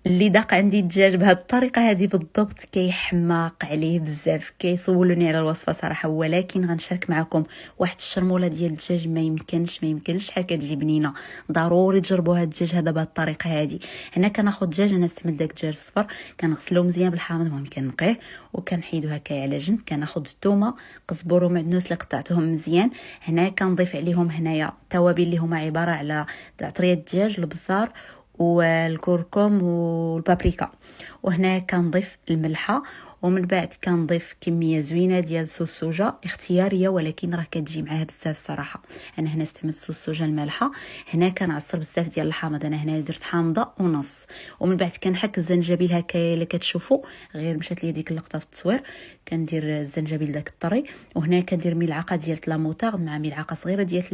اللي داق عندي الدجاج بهذه الطريقه هذه بالضبط كيحماق عليه بزاف، كيسولوني على الوصفه صراحه، ولكن غنشارك معكم واحد الشرموله ديال الدجاج ما يمكنش شحال كتجي بنينه. ضروري تجربوا هذا الدجاج هذا بهذه الطريقه هذه. هنا كناخذ دجاج، انا استعملت داك الدجاج الصفر، كنغسلوه مزيان بالحامض، المهم كنقيه وكنحيدو هكا على جنب. كناخذ الثومه، قزبر ومعدنوس اللي قطعتهم مزيان. هنا كنضيف عليهم هنايا التوابل اللي هما عباره على عطريه الدجاج، البزار والكركم والبابريكا. وهنا كنضيف الملحه، ومن بعد كنضيف كميه زوينه ديال صوص السوجه اختياريه، ولكن راه كتجي معاها بزاف صراحه. انا هنا استعملت صوص السوجه المالحه. هنا كنعصر بزاف ديال الحامض، انا هنا درت حامضه ونص. ومن بعد كنحك الزنجبيل هكا اللي كتشوفوا، غير مشات لي ديك اللقطه في التصوير. كندير الزنجبيل داك الطري. وهنا كندير ملعقه ديال لاموطارد مع ملعقه صغيره ديال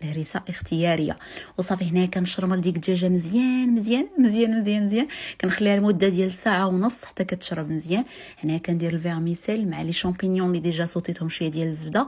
الهريسه اختياريه. وصافي هنا كنشرمل ديك الدجاجه مزيان مزيان مزيان مزيان مزيان. كنخليها لمده ديال ساعه ونص حتى كتشرب مزيان. هنا كندير الفيرميسيل مع لي شامبينيون اللي ديجا صوتيتهم شويه ديال الزبده.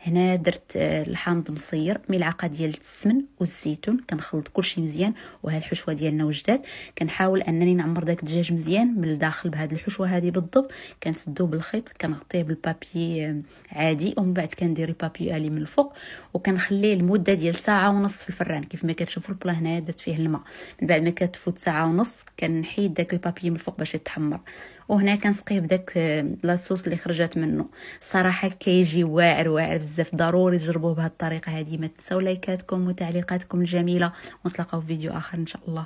هنا درت الحامض مصير، ملعقه ديال السمن والزيتون، كنخلط كلشي مزيان. وها الحشوه ديالنا وجدات. كنحاول انني نعمر داك الدجاج مزيان من الداخل بهاد الحشوه هذه بالضبط. كنسدو بالخيط، كنغطيه بالبابي عادي، ومن بعد كندير البابي الي من الفوق، وكنخليه لمده ديال ساعه ونص في الفران. كيف ما كتشوفوا البلا هنايا درت فيه الماء. من بعد ما كتفوت ساعه ونص كنحيد داك البابي من الفوق باش يتحمر. وهنا كنسقيه بداك لاصوص اللي خرجت منه. صراحه كيجي واعر واعر بزاف. ضروري تجربوه بهذه الطريقه هذه. ما تنساو لايكاتكم وتعليقاتكم الجميله، ونتلاقاو في فيديو اخر ان شاء الله.